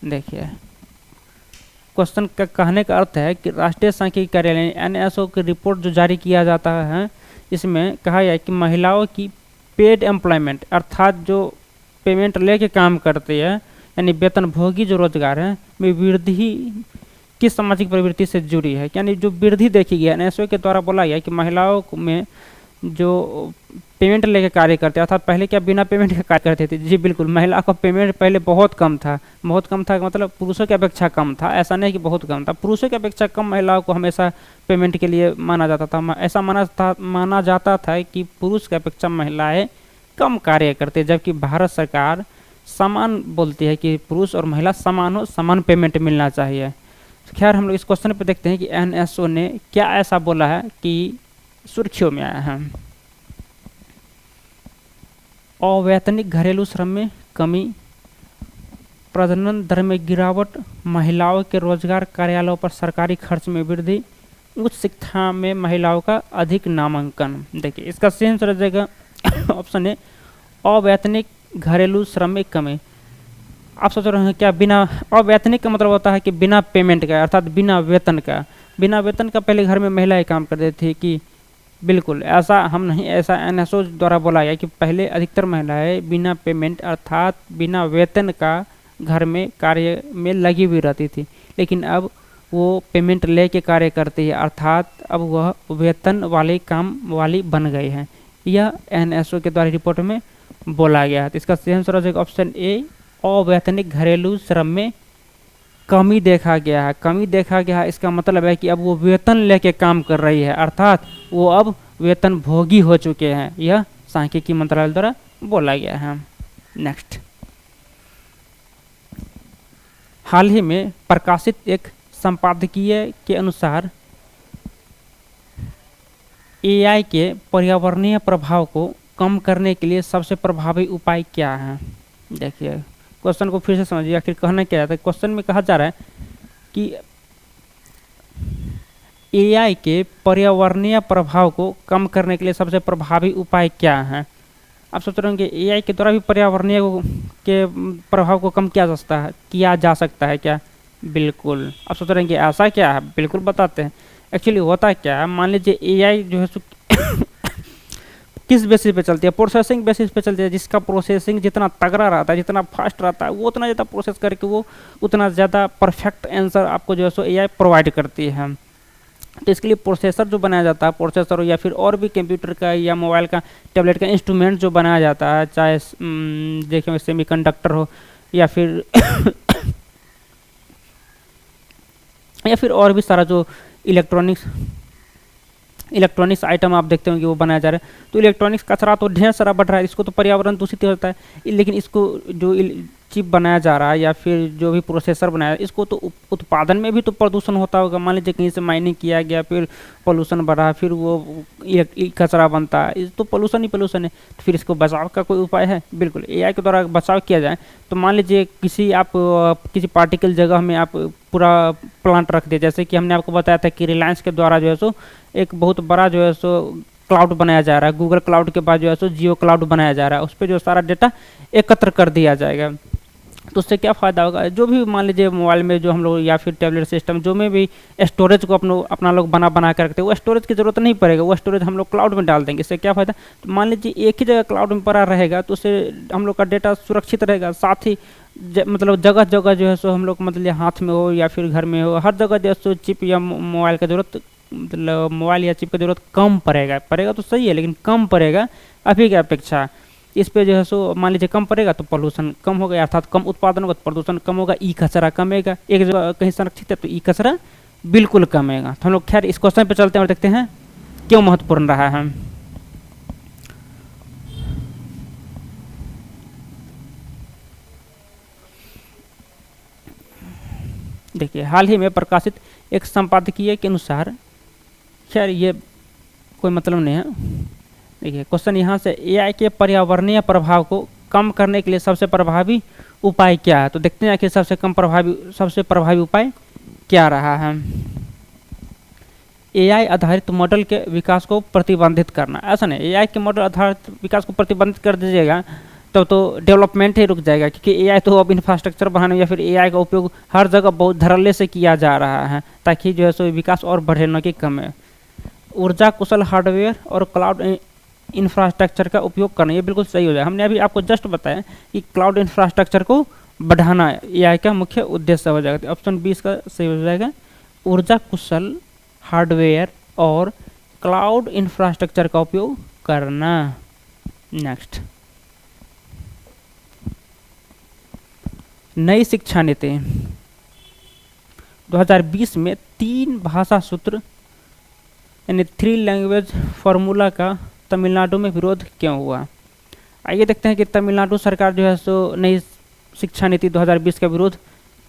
देखिए क्वेश्चन का कहने का अर्थ है कि राष्ट्रीय सांख्यिकी कार्यालय NSO की रिपोर्ट जो जारी किया जाता है, इसमें कहा गया है कि महिलाओं की पेड एम्प्लॉयमेंट अर्थात जो पेमेंट लेके काम करती है यानी वेतन भोगी जो रोजगार है में वृद्धि किस सामाजिक प्रवृत्ति से जुड़ी है। यानी जो वृद्धि देखी गई है NSO के द्वारा बोला गया कि महिलाओं में जो पेमेंट लेके कार्य करते हैं, अर्थात पहले क्या बिना पेमेंट के कार्य करते थे। जी बिल्कुल, महिला का पेमेंट पहले बहुत कम था मतलब पुरुषों की अपेक्षा कम था, ऐसा नहीं कि बहुत कम था, पुरुषों की अपेक्षा कम महिलाओं को हमेशा पेमेंट के लिए माना जाता था। ऐसा माना जाता था कि पुरुष की अपेक्षा महिलाएं कम कार्य करते, जबकि भारत सरकार समान बोलती है कि पुरुष और महिला समान हो, समान पेमेंट मिलना चाहिए। खैर हम लोग इस क्वेश्चन पे देखते हैं कि NSO ने क्या ऐसा बोला है कि सुर्खियों में आया है। अवैतनिक घरेलू श्रम में कमी, प्रजनन दर में गिरावट, महिलाओं के रोजगार कार्यालयों पर सरकारी खर्च में वृद्धि, उच्च शिक्षा में महिलाओं का अधिक नामांकन। देखिए इसका सही आंसर हो जाएगा ऑप्शन है अवैतनिक घरेलू श्रम में कमी। आप सोच रहे हैं क्या बिना अवैतनिक का मतलब होता है कि बिना पेमेंट का, अर्थात बिना वेतन का। बिना वेतन का पहले घर में महिलाएं काम करती थी कि बिल्कुल ऐसा हम नहीं, ऐसा NSO द्वारा बोला गया कि पहले अधिकतर महिलाएं बिना पेमेंट अर्थात बिना वेतन का घर में कार्य में लगी हुई रहती थी, लेकिन अब वो पेमेंट ले के कार्य करती है, अर्थात अब वह वेतन वाले काम वाली बन गई है। यह NSO के द्वारा रिपोर्ट में बोला गया है। तो इसका सही आंसर हो जाएगा ऑप्शन ए अवैतनिक घरेलू श्रम में कमी देखा गया है। कमी देखा गया है इसका मतलब है कि अब वो वेतन लेके काम कर रही है, अर्थात वो अब वेतन भोगी हो चुके हैं। यह सांख्यिकी मंत्रालय द्वारा बोला गया है। नेक्स्ट, हाल ही में प्रकाशित एक संपादकीय के अनुसार AI के पर्यावरणीय प्रभाव को कम करने के लिए सबसे प्रभावी उपाय क्या है। देखिए क्वेश्चन को फिर से समझिए, आखिर कहना क्या है। क्वेश्चन में कहा जा रहा है कि AI के पर्यावरणीय प्रभाव को कम करने के लिए सबसे प्रभावी उपाय क्या है। आप सोच रहे होंगे AI के द्वारा भी पर्यावरणीय के प्रभाव को कम किया जा सकता है क्या। बिल्कुल, आप सोच रहे हैं कि ऐसा क्या है, बिल्कुल बताते हैं। एक्चुअली होता क्या है, मान लीजिए AI जो है किस बेसिस पे चलती है, प्रोसेसिंग बेसिस पे चलती है। जिसका प्रोसेसिंग जितना तगड़ा रहता है, जितना फास्ट रहता है, वो उतना ज़्यादा प्रोसेस करके वो उतना ज़्यादा परफेक्ट आंसर आपको जो है सो AI प्रोवाइड करती है। तो इसके लिए प्रोसेसर जो बनाया जाता है, प्रोसेसर हो या फिर और भी कंप्यूटर का या मोबाइल का टैबलेट का इंस्ट्रूमेंट जो बनाया जाता है, चाहे देखिए सेमीकंडक्टर हो या फिर या फिर और भी सारा जो इलेक्ट्रॉनिक्स आइटम आप देखते होंगे वो बनाया जा रहा है। तो इलेक्ट्रॉनिक्स कचरा तो ढेर सारा बढ़ रहा है, इसको तो पर्यावरण दूषित होता है, लेकिन इसको जो चिप बनाया जा रहा है या फिर जो भी प्रोसेसर बनाया है, इसको तो उत्पादन में भी तो प्रदूषण होता होगा। मान लीजिए कहीं से माइनिंग किया गया, फिर पोल्यूशन बढ़ा, फिर वो कचरा बनता है, तो पोल्यूशन ही पोल्यूशन है। तो फिर इसको बचाव का कोई उपाय है। बिल्कुल, AI के द्वारा बचाव किया जाए तो मान लीजिए किसी पार्टिकल जगह में आप पूरा प्लांट रख दिया, जैसे कि हमने आपको बताया था कि रिलायंस के द्वारा जो है सो एक बहुत बड़ा जो है सो क्लाउड बनाया जा रहा है। गूगल क्लाउड के बाद जो है सो जियो क्लाउड बनाया जा रहा है, उस पर जो सारा डेटा एकत्र कर दिया जाएगा। तो उससे क्या फ़ायदा होगा, जो भी मान लीजिए मोबाइल में जो हम लोग या फिर टैबलेट सिस्टम जो में भी स्टोरेज को अपना लोग बना कर रखते हैं, वो स्टोरेज की ज़रूरत नहीं पड़ेगा, वो स्टोरेज हम लोग क्लाउड में डाल देंगे। इससे क्या फ़ायदा, तो मान लीजिए एक ही जगह क्लाउड में पड़ा रहेगा तो उससे हम लोग का डेटा सुरक्षित रहेगा। साथ ही मतलब जगह जगह जो है सो हम लोग मतलब हाथ में हो या फिर घर में हो, हर जगह जो है सो चिप या मोबाइल का ज़रूरत, मतलब मोबाइल या चिप की ज़रूरत कम पड़ेगा तो सही है, लेकिन कम पड़ेगा अभी की अपेक्षा। इस पे जो है सो मान लीजिए कम पड़ेगा तो पोल्यूशन कम होगा, अर्थात कम उत्पादन होगा तो प्रदूषण कम होगा, ई कचरा कमेगा। एक जगह कहीं संरक्षित है तो ई कचरा बिल्कुल कमेगा। तो हम लोग खैर इस क्वेश्चन पे चलते हैं और देखते हैं क्यों महत्वपूर्ण रहा है। देखिए हाल ही में प्रकाशित एक संपादकीय के अनुसार, खैर ये कोई मतलब नहीं है। देखिए क्वेश्चन यहाँ से AI के पर्यावरणीय प्रभाव को कम करने के लिए सबसे प्रभावी उपाय क्या है। तो देखते हैं आखिर सबसे प्रभावी उपाय क्या रहा है। एआई आधारित मॉडल के विकास को प्रतिबंधित करना। ऐसा नहीं, एआई के मॉडल आधारित विकास को प्रतिबंधित कर दीजिएगा तो डेवलपमेंट ही रुक जाएगा, क्योंकि एआई तो अब इंफ्रास्ट्रक्चर बनाने या फिर एआई का उपयोग हर जगह बहुत धड़ल्ले से किया जा रहा है, ताकि जो है सो विकास और बढ़े न कि कम है। ऊर्जा कुशल हार्डवेयर और क्लाउड इंफ्रास्ट्रक्चर का उपयोग करना, ये बिल्कुल सही हो जाएगा। हमने अभी आपको जस्ट बताया कि क्लाउड इंफ्रास्ट्रक्चर को बढ़ाना एआई का मुख्य उद्देश्य हो जाएगा। तो ऑप्शन 20 का सही हो जाएगा, ऊर्जा कुशल हार्डवेयर और क्लाउड इंफ्रास्ट्रक्चर का उपयोग करना। नेक्स्ट, नई शिक्षा नीति 2020 में 3 भाषा सूत्र यानी 3 लैंग्वेज फॉर्मूला का तमिलनाडु में विरोध क्यों हुआ। आइए देखते हैं कि तमिलनाडु सरकार जो है सो नई शिक्षा नीति 2020 का विरोध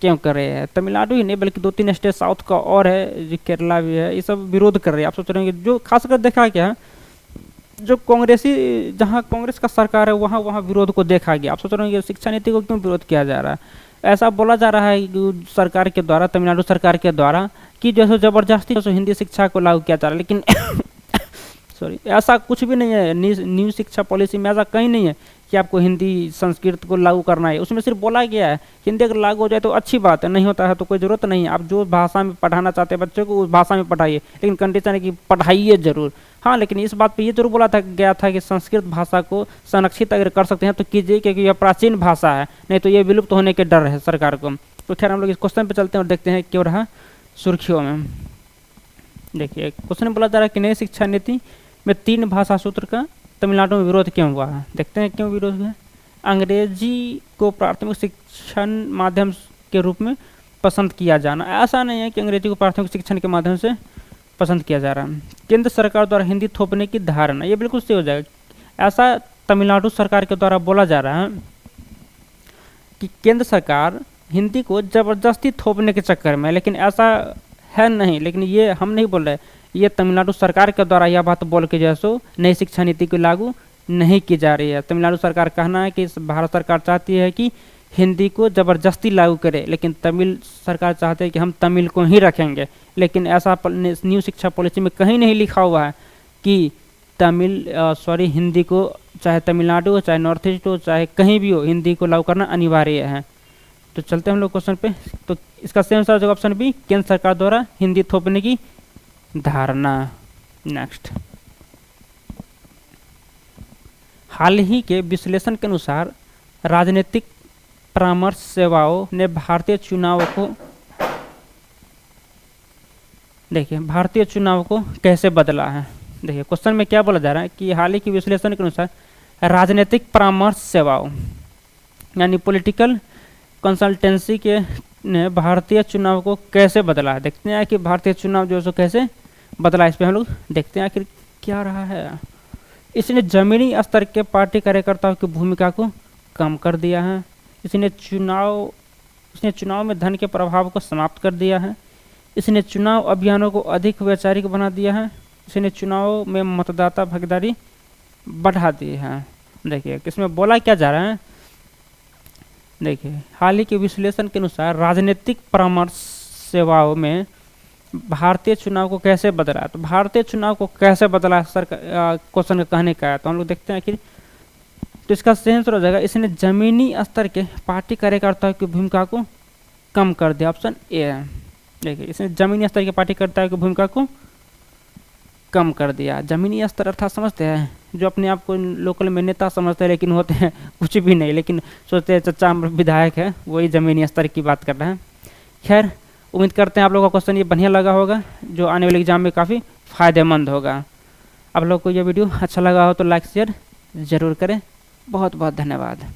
क्यों कर रहे हैं। तमिलनाडु ही नहीं बल्कि 2-3 स्टेट साउथ का और है, जो केरला भी है, ये सब विरोध कर रहे हैं। आप सोच रहे हैं कि जो खासकर देखा गया, जो कांग्रेसी, जहां कांग्रेस का सरकार है वहां वहां विरोध को देखा गया। आप सोच रहे हैं कि शिक्षा नीति को क्यों विरोध किया जा रहा है। ऐसा बोला जा रहा है कि सरकार के द्वारा, तमिलनाडु सरकार के द्वारा, कि जो है जबरदस्ती हिंदी शिक्षा को लागू किया जा रहा है, लेकिन सॉरी, ऐसा कुछ भी नहीं है। न्यू शिक्षा पॉलिसी में ऐसा कहीं नहीं है कि आपको हिंदी संस्कृत को लागू करना है। उसमें सिर्फ बोला गया है हिंदी अगर लागू हो जाए तो अच्छी बात है, नहीं होता है तो कोई ज़रूरत नहीं है। आप जो भाषा में पढ़ाना चाहते हैं बच्चों को उस भाषा में पढ़ाइए, लेकिन कंडीशन है कि पढ़ाइए ज़रूर। हाँ, लेकिन इस बात पे ये जरूर बोला था गया था कि संस्कृत भाषा को संरक्षित अगर कर सकते हैं तो कीजिए, क्योंकि यह प्राचीन भाषा है, नहीं तो ये विलुप्त होने के डर है सरकार को। तो खैर हम लोग इस क्वेश्चन पे चलते हैं और देखते हैं क्यों रहा सुर्खियों में। देखिए क्वेश्चन बोला जा रहा है कि नई शिक्षा नीति में 3 भाषा सूत्र का तमिलनाडु में विरोध क्यों हुआ है। देखते हैं क्यों विरोध हुआ। अंग्रेजी को प्राथमिक शिक्षण माध्यम के रूप में पसंद किया जाना। ऐसा नहीं है कि अंग्रेजी को प्राथमिक शिक्षण के माध्यम से पसंद किया जा रहा है। केंद्र सरकार द्वारा हिंदी थोपने की धारणा, ये बिल्कुल सही हो जाएगा। ऐसा तमिलनाडु सरकार के द्वारा बोला जा रहा है कि केंद्र सरकार हिंदी को जबरदस्ती थोपने के चक्कर में, लेकिन ऐसा है नहीं। लेकिन ये हम नहीं बोल रहे, ये तमिलनाडु सरकार के द्वारा यह बात बोल के जैसो नई शिक्षा नीति को लागू नहीं की जा रही है। तमिलनाडु सरकार कहना है कि भारत सरकार चाहती है कि हिंदी को ज़बरदस्ती लागू करे, लेकिन तमिल सरकार चाहते हैं कि हम तमिल को ही रखेंगे। लेकिन ऐसा न्यू शिक्षा पॉलिसी में कहीं नहीं लिखा हुआ है कि हिंदी को, चाहे तमिलनाडु हो, चाहे नॉर्थ ईस्ट हो, चाहे कहीं भी हो, हिंदी को लागू करना अनिवार्य है। तो चलते हैं हम लोग क्वेश्चन पे। तो इसका सेम आंसर ऑप्शन बी, केंद्र सरकार द्वारा हिंदी थोपने की धारणा। नेक्स्ट, हाल ही के विश्लेषण के अनुसार राजनीतिक परामर्श सेवाओं ने भारतीय चुनाव को, देखिए भारतीय चुनाव को कैसे बदला है। देखिए क्वेश्चन में क्या बोला जा रहा है कि हाल ही के विश्लेषण के अनुसार राजनीतिक परामर्श सेवाओं यानी पॉलिटिकल कंसल्टेंसी के ने भारतीय चुनाव को कैसे बदला है। देखते हैं कि भारतीय चुनाव जो है सो कैसे बदला, इस पर हम लोग देखते हैं आखिर क्या रहा है। इसने जमीनी स्तर के पार्टी कार्यकर्ताओं की भूमिका को कम कर दिया है। इसने चुनाव में धन के प्रभाव को समाप्त कर दिया है। इसने चुनाव अभियानों को अधिक वैचारिक बना दिया है। इसने चुनाव में मतदाता भागीदारी बढ़ा दी है। देखिए इसमें बोला क्या जा रहा है। देखिए हाल ही के विश्लेषण के अनुसार राजनीतिक परामर्श सेवाओं में भारतीय चुनाव को कैसे बदला। तो भारतीय चुनाव को कैसे बदला सर क्वेश्चन का कहने का है। तो हम लोग देखते हैं कि तो इसका सही आंसर हो जाएगा, इसने जमीनी स्तर के पार्टी कार्यकर्ताओं की भूमिका को कम कर दिया। ऑप्शन ए है। देखिए इसने जमीनी स्तर के पार्टी कार्यकर्ताओं की भूमिका को कम कर दिया। जमीनी स्तर अर्थात समझते हैं जो अपने आप को लोकल में नेता समझते हैं लेकिन होते हैं कुछ भी नहीं, लेकिन सोचते हैं चचा विधायक है, वही जमीनी स्तर की बात कर रहे हैं। खैर उम्मीद करते हैं आप लोगों का क्वेश्चन ये बढ़िया लगा होगा, जो आने वाले एग्जाम में काफ़ी फ़ायदेमंद होगा। आप लोग को ये वीडियो अच्छा लगा हो तो लाइक शेयर ज़रूर करें। बहुत बहुत धन्यवाद।